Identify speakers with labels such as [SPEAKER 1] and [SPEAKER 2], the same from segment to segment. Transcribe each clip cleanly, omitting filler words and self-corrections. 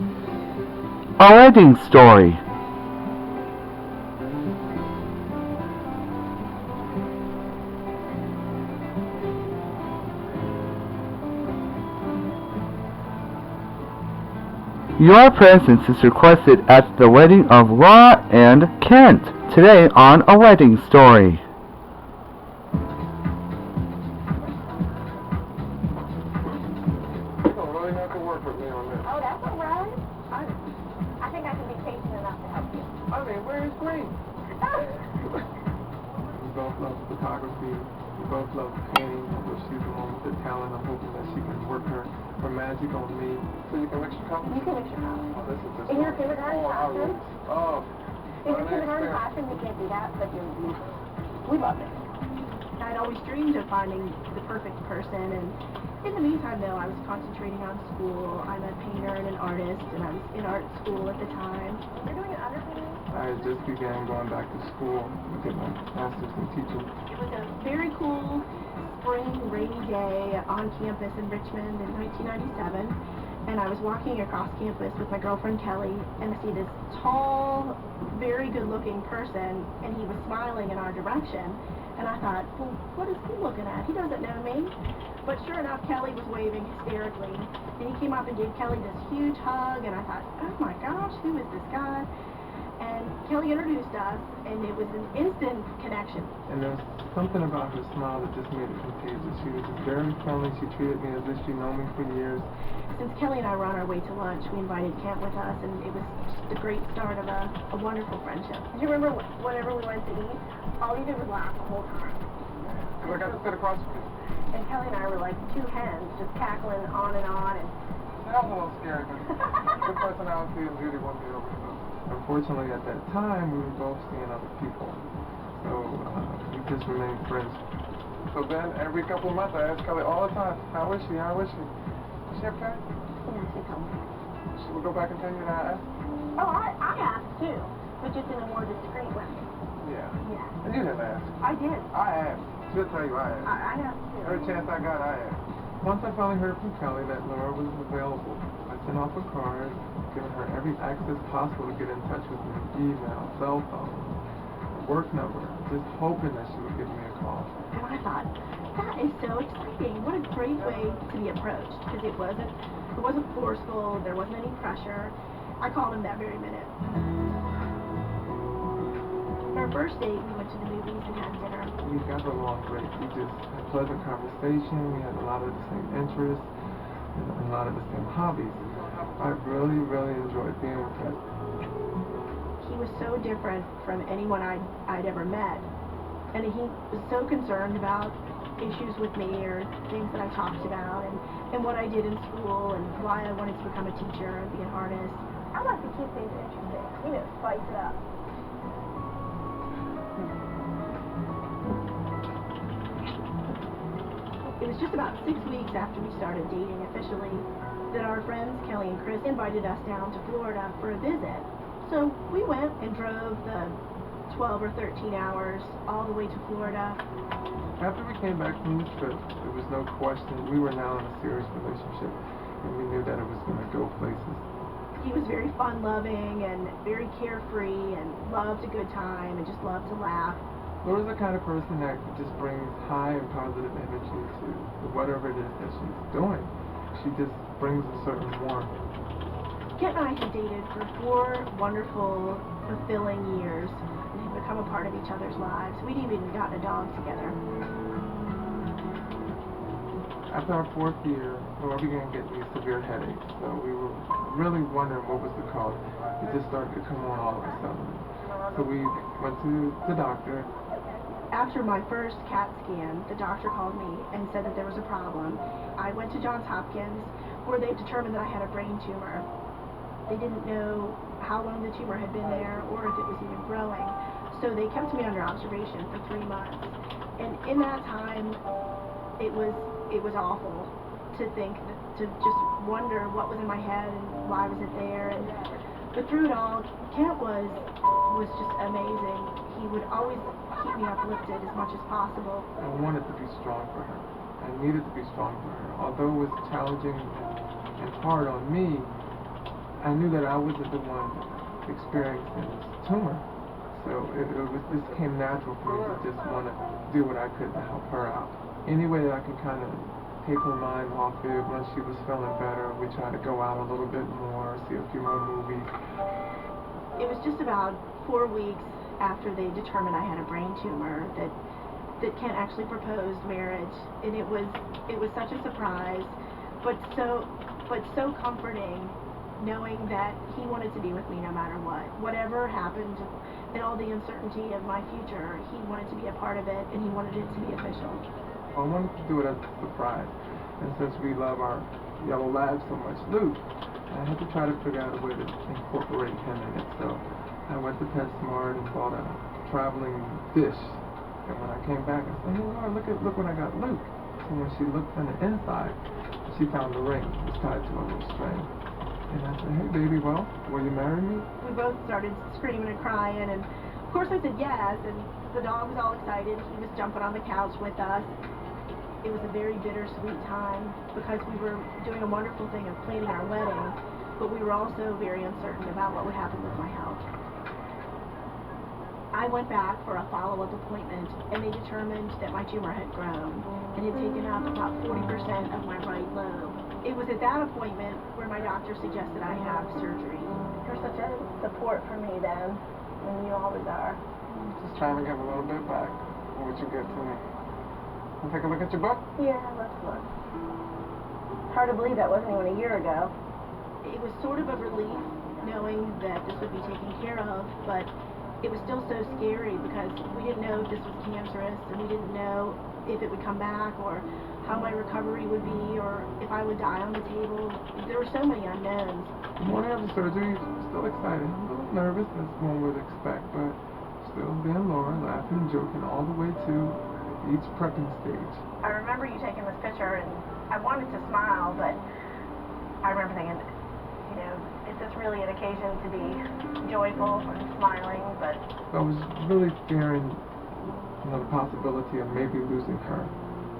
[SPEAKER 1] A wedding story. Your presence is requested at the wedding of Laura and Kent today on A Wedding Story.
[SPEAKER 2] You're gonna really have to work with me on this.
[SPEAKER 3] Oh, that's all right. I think I can be patient enough to help you.
[SPEAKER 2] I mean, where's Green? We both love photography. We both love painting. Although she's the one with the talent, I'm hoping that she can work her magic on me. So you can mix your colors?
[SPEAKER 3] You can mix your colors.
[SPEAKER 2] Oh, this is just
[SPEAKER 3] In your kindergarten classroom?
[SPEAKER 2] Oh.
[SPEAKER 3] In your kindergarten classroom, you can't do that, but we love it.
[SPEAKER 4] I'd always dreamed of finding the perfect person, and in the meantime, though, I was concentrating on school. I'm a painter and an artist, and I was in art school at the time.
[SPEAKER 3] You're doing an underpainting?
[SPEAKER 2] I just began going back to school to get my master's in teaching.
[SPEAKER 4] It was a very cool spring rainy day on campus in Richmond in 1997, and I was walking across campus with my girlfriend Kelly, and I see this tall, very good-looking person, and he was smiling in our direction. And I thought, well, what is he looking at? He doesn't know me. But sure enough, Kelly was waving hysterically. And he came up and gave Kelly this huge hug, and I thought, oh my gosh, who is this guy? And Kelly introduced us, and it was an instant connection.
[SPEAKER 2] And there's something about her smile that just made it contagious. She was just very friendly. She treated me as if she'd known me for years.
[SPEAKER 4] Since Kelly and I were on our way to lunch, we invited Kent with us, and it was just a great start of a wonderful friendship.
[SPEAKER 3] Do you remember whenever we went to eat, all you did was laugh the whole time?
[SPEAKER 2] Because I got to sit across from you.
[SPEAKER 3] And Kelly and I were like two hens, just cackling on and on. And
[SPEAKER 2] That was a little scary, but good personality and beauty won me over the moon. Unfortunately, at that time, we were both seeing other people. So we just remained friends. So then, every couple of months, I asked Kelly all the time, how is she? How is she? Is she okay?
[SPEAKER 3] yeah, she told me.
[SPEAKER 2] She would go back and tell you that I asked?
[SPEAKER 3] Oh, I asked too, but just in a more discreet way.
[SPEAKER 2] Yeah.
[SPEAKER 3] Yeah.
[SPEAKER 2] And you didn't ask.
[SPEAKER 3] I did.
[SPEAKER 2] I asked. She'll tell you I asked.
[SPEAKER 3] I asked too.
[SPEAKER 2] Every chance I got, I asked. Once I finally heard from Kelly that Laura was available, I sent off a card, giving her every access possible to get in touch with me, email, cell phone, work number, just hoping that she would give me a call.
[SPEAKER 4] And I thought, that is so exciting. What a great way to be approached, because it wasn't forceful, there wasn't any pressure. I called him that very minute. Our first date, we went to the movies and had dinner.
[SPEAKER 2] We got along great. We just had pleasant conversation. We had a lot of the same interests and a lot of the same hobbies. I really, really enjoyed being with him.
[SPEAKER 4] He was so different from anyone I'd ever met. And he was so concerned about issues with me or things that I talked about and what I did in school and why I wanted to become a teacher and be an artist.
[SPEAKER 3] I like to keep things interesting, spice it up.
[SPEAKER 4] It was just about 6 weeks after we started dating officially that our friends Kelly and Chris invited us down to Florida for a visit. So we went and drove the 12 or 13 hours all the way to Florida.
[SPEAKER 2] After we came back from the trip, there was no question we were now in a serious relationship, and we knew that it was going to go places.
[SPEAKER 4] He was very fun-loving and very carefree and loved a good time and just loved to laugh.
[SPEAKER 2] Laura's the kind of person that just brings high and positive energy to whatever it is that she's doing. She just brings a certain warmth.
[SPEAKER 4] Kent and I had dated for 4 wonderful, fulfilling years and had become a part of each other's lives. We'd even gotten a dog together.
[SPEAKER 2] After our 4th year, Laura began getting these severe headaches, so we were really wondering what was the cause. It just started to come on all of a sudden. So we went to the doctor.
[SPEAKER 4] After my first CAT scan, the doctor called me and said that there was a problem. I went to Johns Hopkins, where they determined that I had a brain tumor. They didn't know how long the tumor had been there or if it was even growing, so they kept me under observation for 3 months. And in that time, it was awful to think, to just wonder what was in my head and why was it there. But through it all, Kent was just amazing. He would always keep me uplifted as much as possible.
[SPEAKER 2] I wanted to be strong for her. I needed to be strong for her. Although it was challenging and hard on me, I knew that I wasn't the one experiencing this tumor. So this came natural for me to just want to do what I could to help her out. Any way that I could kind of take her mind off it. Once she was feeling better, we tried to go out a little bit more, see a few more movies.
[SPEAKER 4] It was just about 4 weeks after they determined I had a brain tumor that Kent actually proposed marriage, and it was such a surprise, but so comforting, knowing that he wanted to be with me no matter what. Whatever happened and all the uncertainty of my future, he wanted to be a part of it, and he wanted it to be official.
[SPEAKER 2] I wanted to do it as a surprise, and since we love our yellow lab so much, Luke, I had to try to figure out a way to incorporate him in it. So I went to PetSmart and bought a traveling dish, and when I came back, I said, "Hey, Laura, look what I got, Luke." So when she looked on the inside, she found the ring. It was tied to a little string. And I said, "Hey, baby, well, will you marry me?"
[SPEAKER 4] We both started screaming and crying, and of course I said yes, and the dog was all excited. He was jumping on the couch with us. It was a very bittersweet time because we were doing a wonderful thing of planning our wedding, but we were also very uncertain about what would happen with my health. I went back for a follow-up appointment, and they determined that my tumor had grown and had taken up about 40% of my right lobe. It was at that appointment where my doctor suggested I have surgery.
[SPEAKER 3] You're such a support for me then, and you always are.
[SPEAKER 2] Just trying to give a little bit back for what you give to me. Wanna take a look at your book?
[SPEAKER 3] Yeah, let's look. Hard to believe that wasn't even a year ago.
[SPEAKER 4] It was sort of a relief knowing that this would be taken care of, but it was still so scary because we didn't know if this was cancerous, and we didn't know if it would come back or how my recovery would be or if I would die on the table. There were so many unknowns.
[SPEAKER 2] The morning of the surgery, still excited. A little nervous, as one would expect, but still being Laura, laughing, joking all the way to each prepping stage.
[SPEAKER 3] I remember you taking this picture, and I wanted to smile, but I remember thinking, you know, is this really an occasion to be joyful and smiling? But
[SPEAKER 2] I was really fearing, the possibility of maybe losing her,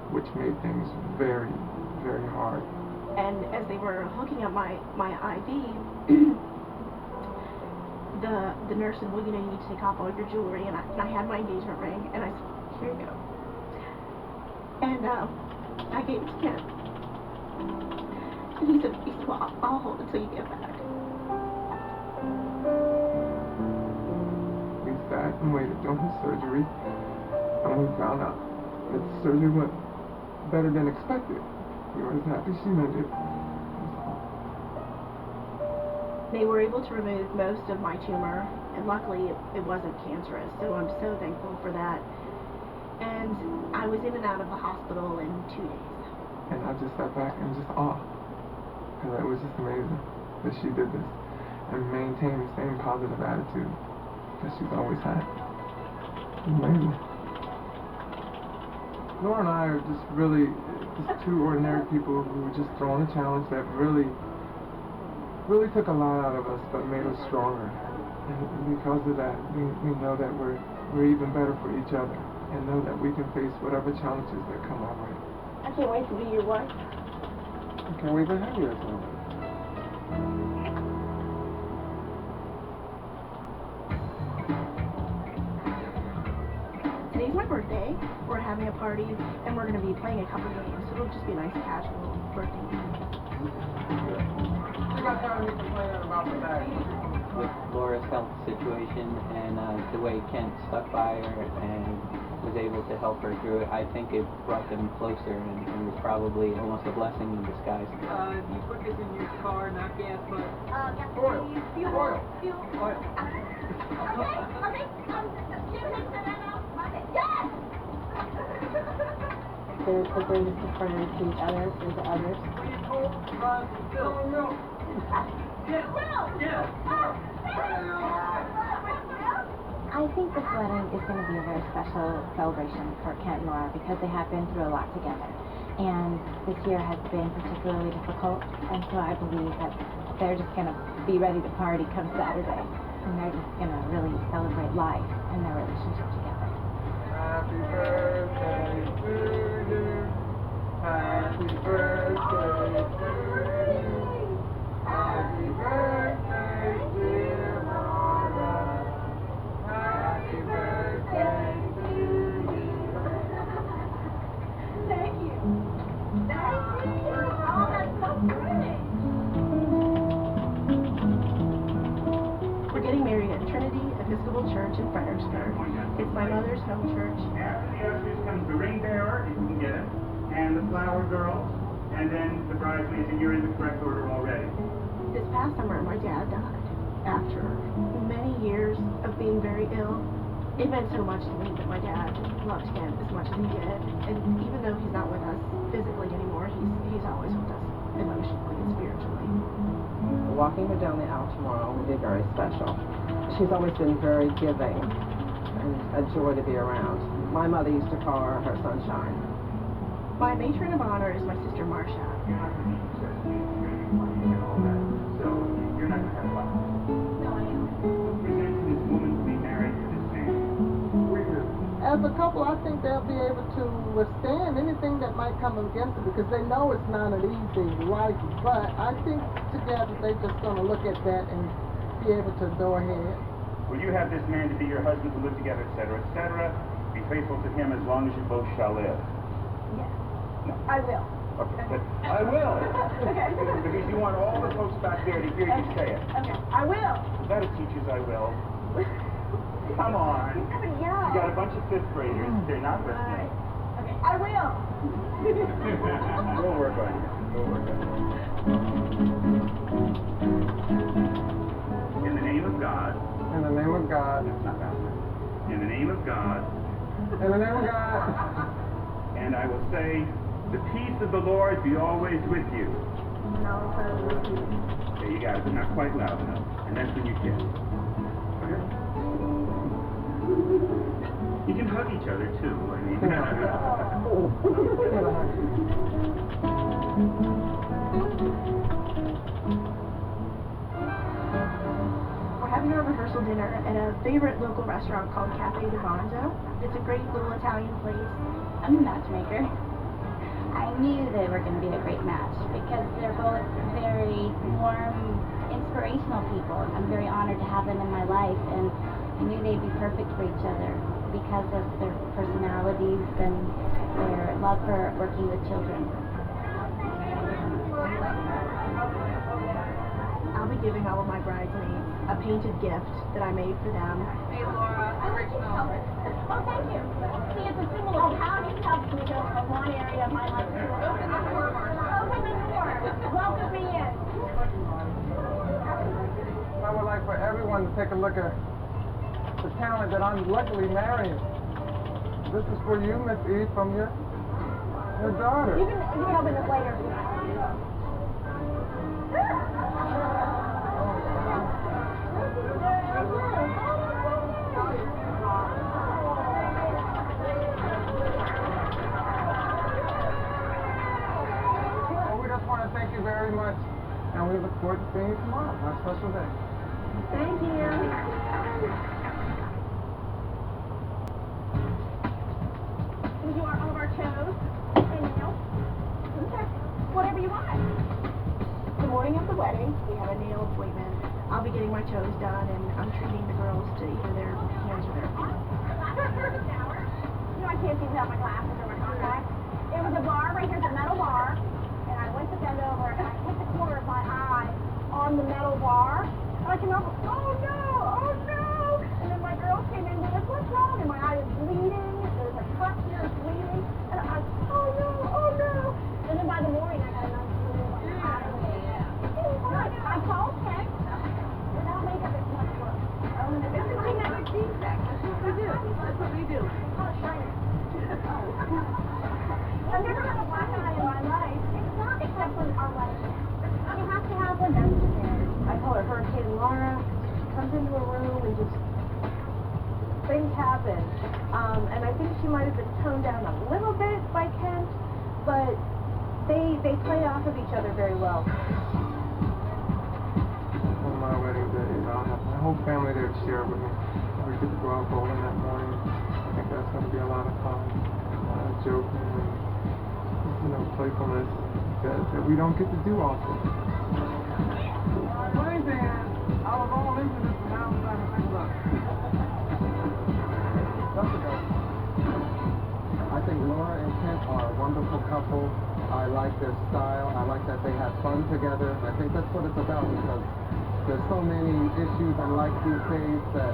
[SPEAKER 2] which made things very, very hard.
[SPEAKER 4] And as they were hooking up my IV, the nurse said, "Well, you know, you need to take off all your jewelry," and I had my engagement ring, and I said, "Here you go." And I gave it to Kent. And he said, "Well, I'll hold it till you get back."
[SPEAKER 2] We sat and waited during his surgery, and we found out that the surgery went better than expected. We were as happy she made it.
[SPEAKER 4] They were able to remove most of my tumor, and luckily it wasn't cancerous, so I'm so thankful for that. And I was in and out of the hospital in 2 days.
[SPEAKER 2] And I just sat back and just awe, because it was just amazing that she did this and maintained the same positive attitude that she's always had. Amazing. Laura and I are just really just two ordinary people who were just thrown a challenge that really took a lot out of us, but made us stronger. And because of that, we know that we're even better for each other, and know that we can face whatever challenges that come our way.
[SPEAKER 3] I can't wait to be your wife.
[SPEAKER 2] I can't wait to have you as one.
[SPEAKER 4] Today's my birthday. We're having a party, and we're going to be playing a couple games, so it'll just be a nice casual birthday game.
[SPEAKER 2] You got time to be complaining about the bag.
[SPEAKER 5] With Laura's health situation and the way Kent stuck by her and was able to help her through it, I think it brought them closer and was probably almost a blessing in disguise.
[SPEAKER 6] You put this in your car, not gas, but
[SPEAKER 2] Oil.
[SPEAKER 3] Fuel.
[SPEAKER 2] Oil.
[SPEAKER 3] Fuel.
[SPEAKER 2] Oil.
[SPEAKER 3] Okay. Yes!
[SPEAKER 7] They're the greatest of friends to each other and to others. I think this wedding is going to be a very special celebration for Kent and Laura because they have been through a lot together. And this year has been particularly difficult, and so I believe that they're just going to be ready to party come Saturday. And they're just going to really celebrate life and their relationship together.
[SPEAKER 2] Happy birthday to you. Happy birthday to you. Happy birthday.
[SPEAKER 4] Brothers Home Church.
[SPEAKER 8] After the ushers comes the ring bearer, if you can get it, and the flower girls, and then the bridesmaids, and you're in the correct order already.
[SPEAKER 4] This past summer, my dad died. After many years of being very ill, it meant so much to me that my dad loved Kent as much as he did. And even though he's not with us physically anymore, he's always with us emotionally and spiritually.
[SPEAKER 9] Walking her down the aisle tomorrow will be very special. She's always been very giving and a joy to be around. My mother used to call her her sunshine.
[SPEAKER 4] My matron of honor is my sister Marcia.
[SPEAKER 8] You're not going to need certificate and all that, so you're not going to have a lot.
[SPEAKER 4] No, I am.
[SPEAKER 8] Who presents this woman to be married to this man?
[SPEAKER 10] As a couple, I think they'll be able to withstand anything that might come against it because they know it's not an easy life. But I think together they're just going to look at that and be able to go ahead.
[SPEAKER 8] Will you have this man to be your husband, to live together, etc., etc.? Be faithful to him as long as you both shall live.
[SPEAKER 4] Yes.
[SPEAKER 8] No.
[SPEAKER 4] I will.
[SPEAKER 8] Okay. But I will.
[SPEAKER 4] Okay.
[SPEAKER 8] Because you want all the folks back there to hear you say it.
[SPEAKER 4] Okay. I will.
[SPEAKER 8] Is that a teacher's I will? Come on.
[SPEAKER 4] Yeah.
[SPEAKER 8] You got a bunch of fifth graders. They're not listening.
[SPEAKER 4] Okay. I will.
[SPEAKER 8] We'll work on you. We'll work on you. In the name of God.
[SPEAKER 2] In the name of God.
[SPEAKER 8] It's not that. In the name of God.
[SPEAKER 2] In the name of God.
[SPEAKER 8] And I will say, the peace of the Lord be always with you.
[SPEAKER 4] No, with you.
[SPEAKER 8] Okay, you got it, but not quite loud enough. And that's when you kiss. Okay? You can hug each other too. I mean.
[SPEAKER 4] We're having our rehearsal dinner at a favorite local restaurant called Cafe Di Bonzo. It's a great little Italian place.
[SPEAKER 11] I'm a matchmaker. I knew they were going to be a great match because they're both very warm, inspirational people. I'm very honored to have them in my life, and I knew they'd be perfect for each other because of their personalities and their love for working with children.
[SPEAKER 4] I'll be giving all of my bridesmaids a painted gift that I made for them.
[SPEAKER 3] Hey, Laura, original.
[SPEAKER 11] Oh, thank you. See, it's a symbol of how he helps me go from one area of my life to another. Open the door. Welcome me in.
[SPEAKER 2] I would like for everyone to take a look at the talent that I'm luckily marrying. This is for you, Miss E, from your daughter.
[SPEAKER 11] You can open this later.
[SPEAKER 2] Well, we just want to thank you very much, and we look forward to seeing you tomorrow, my special day.
[SPEAKER 4] Thank you.
[SPEAKER 11] We do all of our toes and nails. Okay. Whatever you want.
[SPEAKER 4] The morning of the wedding, we have a nail appointment. I'll be getting my toes done, and I'm treating the girls to either their hands or their feet.
[SPEAKER 11] You know, I can't see without my glasses or my contacts. It was a bar right here, the metal bar, and I went to bend over and I hit the corner of my eye on the metal bar. And I came over, oh no! And then my girls came in with us, what's wrong? And my eye is bleeding, there's a cut here, it's bleeding. And I, oh no! And then by the morning, I got another bleeding on my eye. I called Ken. Without makeup, it's much worse.
[SPEAKER 3] It's a genetic defect. That's what we do. That's what we do.
[SPEAKER 11] I've never had a black eye in my life, except for our wedding. You have to have one, that's what it is.
[SPEAKER 4] I call her Hurricane Laura. She comes into a room and just things happen. And I think she might have been toned down a little bit by Kent, but they play off of each other very well.
[SPEAKER 2] On my wedding day, I'll have my whole family there to share with me. We get to go out bowling that morning. I think that's going to be a lot of fun. A lot of joking and, playfulness that we don't get to do often. Morning, Dan. I was all into this, and now I'm trying to think about it.
[SPEAKER 10] I think Laura and Kent are a wonderful couple. I like their style. I like that they have fun together. I think that's what it's about because there's so many issues in life these days that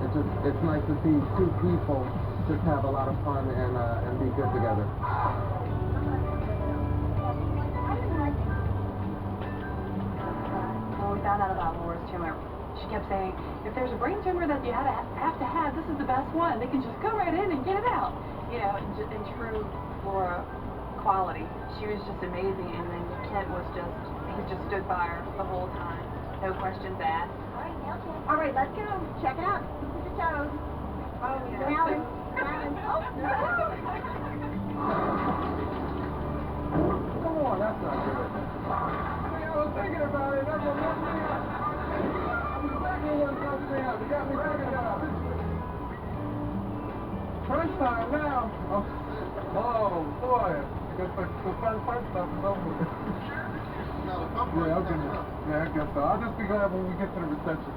[SPEAKER 2] it's nice to see two people just have a lot of fun and be good together.
[SPEAKER 12] When we found out about Laura's tumor, she kept saying, if there's a brain tumor that you have to have, this is the best one. They can just go right in and get it out. You know, in true Laura quality. She was just amazing, and then Kent was he just stood by her the whole time. No questions asked.
[SPEAKER 11] All right, let's go. Check it out. Keep your toes. Oh, yeah. Balance. Balance. Oh, no.
[SPEAKER 2] Come on, that's not good. I was thinking about it. That's what messed me up. I'm exactly what messed me up. You got me thinking about it. Crunch time now. Oh boy. I guess the fun stuff is over with. Yeah, okay. Yeah, I guess so. I'll just be glad when we get to the reception.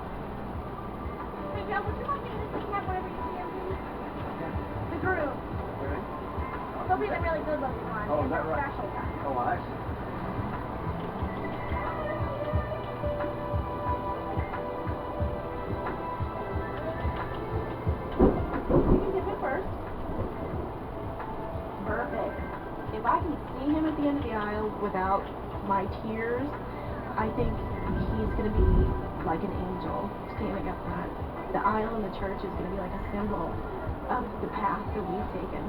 [SPEAKER 11] Hey, Joe, would you like me to just have whatever you can, please? The groom.
[SPEAKER 2] Okay.
[SPEAKER 11] He'll be the really good looking one.
[SPEAKER 2] Oh, is
[SPEAKER 11] It's
[SPEAKER 2] that
[SPEAKER 11] a
[SPEAKER 2] right?
[SPEAKER 11] special kind.
[SPEAKER 2] Oh, I see.
[SPEAKER 4] You can dip it first. Perfect. If I can see him at the end of the aisle without my tears, I think he's going to be like an angel standing up front. The aisle in the church is going to be like a symbol of the path that we've taken.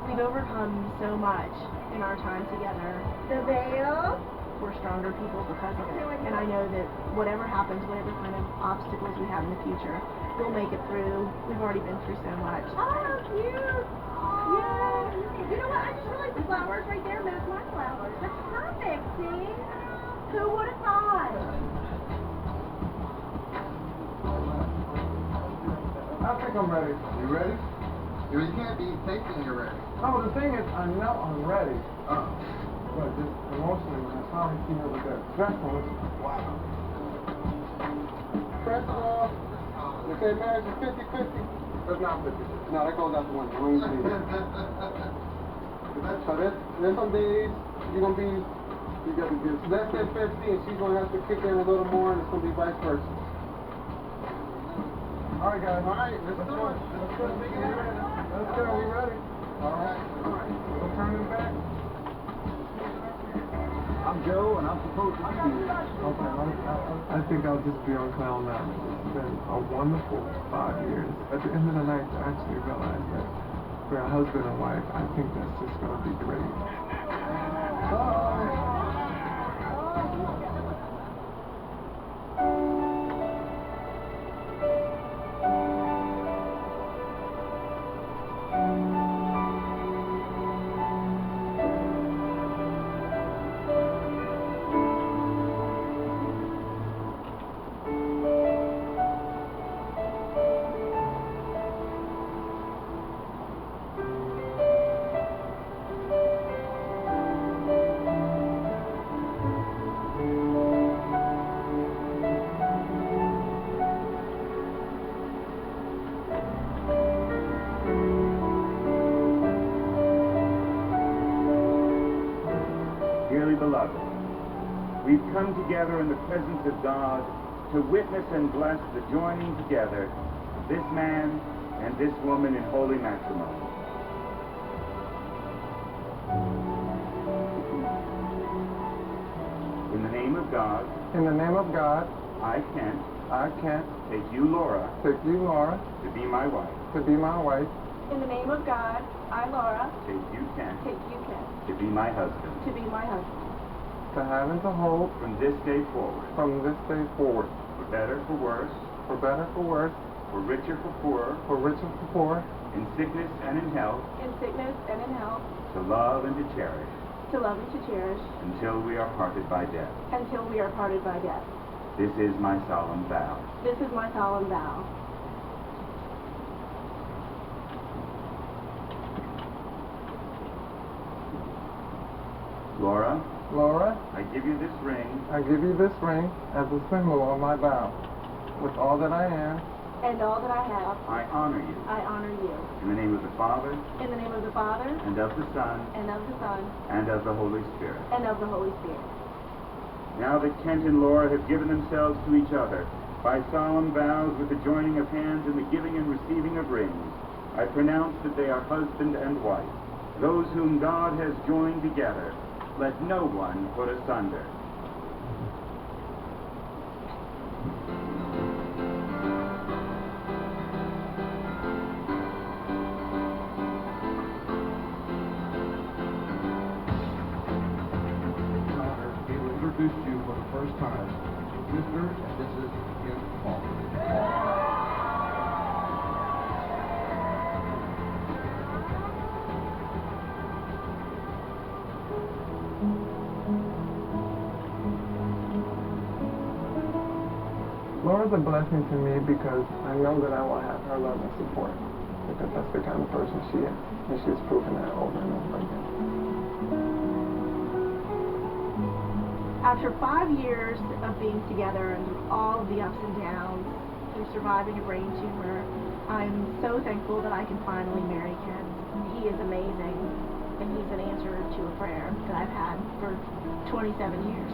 [SPEAKER 4] We've overcome so much in our time together.
[SPEAKER 11] The veil.
[SPEAKER 4] We're stronger people because of it. And I know that whatever happens, whatever kind of obstacles we have in the future, we'll make it through. We've already been through so much.
[SPEAKER 11] Oh, cute. Yay. You know what? I just realized the flowers right there match my flowers. That's perfect, see? Who would have thought?
[SPEAKER 2] I think I'm ready.
[SPEAKER 13] You ready? You can't be thinking you're ready.
[SPEAKER 2] No, the thing is, I know I'm ready.
[SPEAKER 13] Oh.
[SPEAKER 2] But just emotionally, when I finally see her with that stressful, wow. First of all, they say marriage is 50-50. That's not 50. No, that goes out the window. We ain't gonna do that. So there's some days you're gonna be, less than 50, and she's gonna have to kick in a little more, and it's gonna be vice versa. All right, guys. All right, let's do it. Let's go. Let's go. We ready? All right. No turning back.
[SPEAKER 13] I'm Joe, and I'm supposed to be here.
[SPEAKER 2] Okay, I think I'll just be on Clown Mountain. It's been a wonderful 5 years. At the end of the night, to actually realize that for a husband and wife, I think that's just going to be great. Bye.
[SPEAKER 14] Dearly beloved, we've come together in the presence of God to witness and bless the joining together of this man and this woman in holy matrimony. In the name of God,
[SPEAKER 2] In the name of God,
[SPEAKER 14] I, Kent, take you, Laura,
[SPEAKER 2] take you, Laura,
[SPEAKER 14] to be my wife.
[SPEAKER 2] to be my wife.
[SPEAKER 4] In the name of God, I, Laura,
[SPEAKER 14] Take you, Kent,
[SPEAKER 4] take you, Kent,
[SPEAKER 14] to be my husband.
[SPEAKER 4] to be my husband.
[SPEAKER 2] To have and to hold
[SPEAKER 14] From this day forward,
[SPEAKER 2] from this day forward.
[SPEAKER 14] for better, for worse,
[SPEAKER 2] For better, for worse,
[SPEAKER 14] for richer, for poorer,
[SPEAKER 2] for richer, for poor,
[SPEAKER 14] in sickness and in health,
[SPEAKER 4] In sickness and in health,
[SPEAKER 14] to love and to cherish,
[SPEAKER 4] to love and to cherish,
[SPEAKER 14] until we are parted by death.
[SPEAKER 4] until we are parted by death.
[SPEAKER 14] This is my solemn vow.
[SPEAKER 4] This is my solemn vow.
[SPEAKER 14] Laura,
[SPEAKER 2] Laura,
[SPEAKER 14] I give you this ring
[SPEAKER 2] I give you this ring as a symbol of my vow. With all that I am,
[SPEAKER 4] And all that I have,
[SPEAKER 14] I honor you.
[SPEAKER 4] I honor you.
[SPEAKER 14] In the name of the Father,
[SPEAKER 4] In the name of the Father,
[SPEAKER 14] and of the Son,
[SPEAKER 4] and of the Son,
[SPEAKER 14] and of the Holy Spirit.
[SPEAKER 4] and of the Holy Spirit.
[SPEAKER 14] Now that Kent and Laura have given themselves to each other, By solemn vows with the joining of hands and the giving and receiving of rings, I pronounce that they are husband and wife, those whom God has joined together. Let no one put asunder.
[SPEAKER 15] He will introduce you for the first time, Mr. and Mrs. Kim Paul.
[SPEAKER 2] Laura's a blessing to me because I know that I will have her love and support, because that's the kind of person she is, and she's proven that over and over again.
[SPEAKER 4] After 5 years of being together and through all of the ups and downs, through surviving a brain tumor, I'm so thankful that I can finally marry Kent. He is amazing, and he's an answer to a prayer that I've had for 27 years.